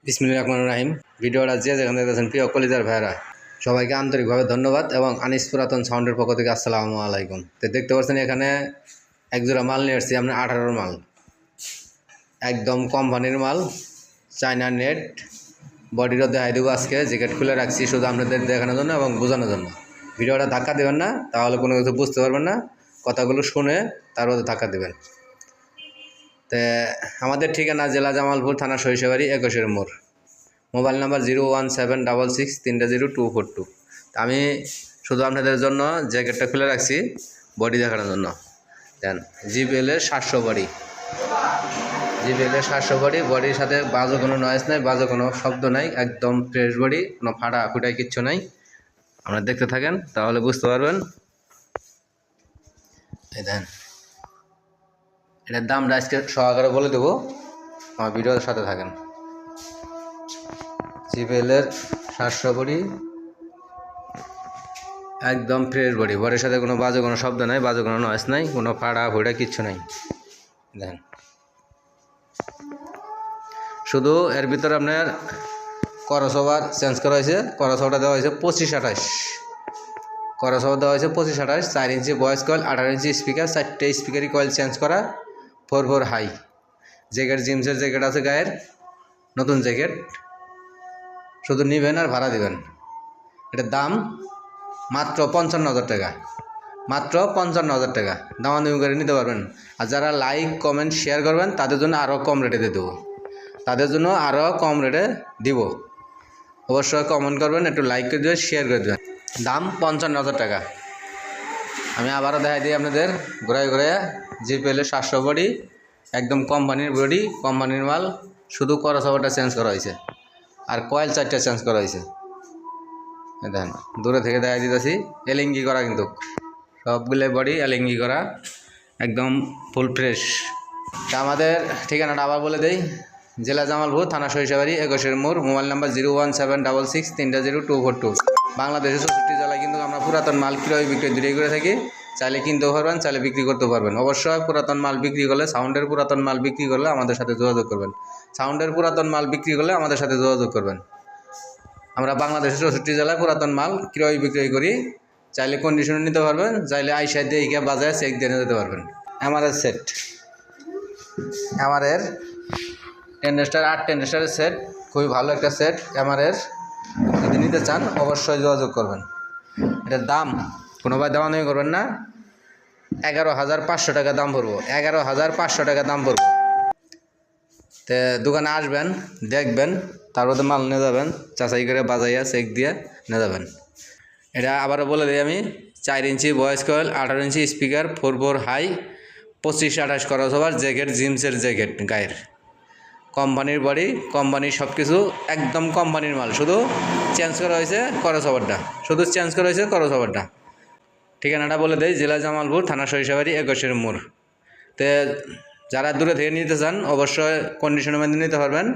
বিসমিল্লাহির রহমানির রহিম। ভিডিওটা যে যেখানে দেখতেছেন প্রিয় কলিজার ভাইরা সবাইকে আন্তরিকভাবে ধন্যবাদ এবং আনিস পুরাতন সাউন্ডের পক্ষ থেকে আসসালামু আলাইকুম। তো দেখতে পাচ্ছেন এখানে একজোড়া মাল নিয়ে এসেছি আমরা 18 মাল, একদম কোম্পানির মাল, চায়না নেট। বডিরও দেখাই দেবো আজকে, জ্যাকেট খুলে রাখছি শুধু আপনাদের দেখানোর জন্য এবং বোঝানোর জন্য। ভিডিওটা ধাক্কা দেবেন না, তাহলে কোনো কিছু বুঝতে পারবেন না। কথাগুলো শুনে তারপর ধাক্কা দেবেন। তো আমাদের ঠিকানা জেলা জামালপুর, থানা সরিষাবাড়ি, 21 মোড়। Mobile number 01766300242। আমি শুধু আপনাদের জন্য জ্যাকেটটা খুলে রাখছি বডি দেখানোর জন্য। দেন জিবিএলের 700 বডি, জিবিএলের 700 বডি। বডির সাথে বাজে কোনো নয়েজ নাই, বাজে কোনো শব্দ নাই, একদম ফ্রেশ বডি, কোনো ফাটা ফুটাই কিচ্ছু নাই। আপনারা দেখতে থাকেন তাহলে বুঝতে পারবেন। এই দেন, এটার দামটা আজকে সহকারে বলে দেবো, আমার ভিডিওর সাথে থাকেন। জিবিএলের 700 বডি, একদম ফ্রেশ বডি। বডির সাথে কোনো বাজে কোনো শব্দ নাই, বাজে কোনো নয়েজ নাই, কোনো ফাড়া ফুটা কিচ্ছু নাই। দেখেন, শুধু এর ভিতরে আপনার করসওভার চেঞ্জ করা হয়েছে। করসওভারটা দেওয়া হয়েছে 25-28, করসওভার দেওয়া হয়েছে 25-28। 4 inch voice coil, 18 inch speaker, 4টে স্পিকারই কয়েল চেঞ্জ করা, 4 হাই। জ্যাকেট জিন্সের জ্যাকেট আছে গায়ের, নতুন জ্যাকেট। শুধু নেবেন আর ভাড়া দেবেন। এটার দাম মাত্র 55,000 টাকা, মাত্র 55,000 টাকা। দামাদামি করে নিতে পারবেন। আর যারা লাইক কমেন্ট শেয়ার করবেন তাদের জন্য আরও কম রেটে দিয়ে দেবো, তাদের জন্য আরও কম রেটে দিব। অবশ্যই কমেন্ট করবেন, একটু লাইক করে দেবেন, শেয়ার করে দেবেন। দাম 55,000 টাকা। আমি আবারও দেখাই দিই আপনাদের ঘুরাই ঘুরাইয়া। জিবিএলের 700 বডি, একদম কোম্পানির বডি, কোম্পানির মাল। শুধু করসওভারটা চেঞ্জ করা হয়েছে আর কয়েল 4টে চেঞ্জ করা হয়েছে। দেখেন, দূরে থেকে দেখা দিতেছি, এলিঙ্গি করা, কিন্তু সবগুলো বডি এলিঙ্গি করা, একদম ফুল ফ্রেশ। তা আমাদের ঠিকানাটা আবার বলে দেই, জেলা জামালপুর, থানা সরিষাবাড়ি, 21 মোড়। Mobile number 01766300242। বাংলাদেশের 64 জেলায় কিন্তু আমরা পুরাতন মাল ক্রয় বিক্রয় দূরে করে থাকি। চাইলে কিনতেও পারবেন, চাইলে বিক্রি করতে পারবেন। অবশ্যই পুরাতন মাল বিক্রি করলে, সাউন্ডের পুরাতন মাল বিক্রি করলে আমাদের সাথে যোগাযোগ করবেন। সাউন্ডের পুরাতন মাল বিক্রি করলে আমাদের সাথে যোগাযোগ করবেন। আমরা বাংলাদেশের 64 জেলায় পুরাতন মাল ক্রয় বিক্রয় করি। চাইলে কন্ডিশনে নিতে পারবেন, চাইলে আইসা দিয়ে ইকে বাজারে চেক দিয়ে নিতে পারবেন। আমাদের সেট, আমাদের 10 স্টার 10 স্টারের সেট, খুবই ভালো একটা সেট। আমাদের যদি নিতে চান অবশ্যই যোগাযোগ করবেন। এটার দাম কোনোভাবে দামাদামি করবেন না, 11,500 টাকা দাম পড়বো, 11,500 টাকা দাম পড়বো। তো দোকানে আসবেন, দেখবেন, তারপরে মাল নিয়ে যাবেন, যাচাই করে বাজাইয়া চেক দিয়ে নিয়ে যাবেন। এটা আবারও বলে দিই আমি, 4 inch voice coil, 18 inch speaker, 4 high, 25-28 crossover, jacket জিন্সের জ্যাকেট গায়ের, কোম্পানির বডি, কোম্পানির সব কিছু, একদম কোম্পানির মাল। শুধু চেঞ্জ করা হয়েছে করসওভারটা, শুধু চেঞ্জ করা হয়েছে করসওভারটা। ঠিকানাটা বলে দেয়, জেলা জামালপুর, থানা সরিষাবাড়ি, 21 মোড়। তো যারা দূরে থেকে নিতে চান অবশ্যই কন্ডিশনের মধ্যে নিতে পারবেন।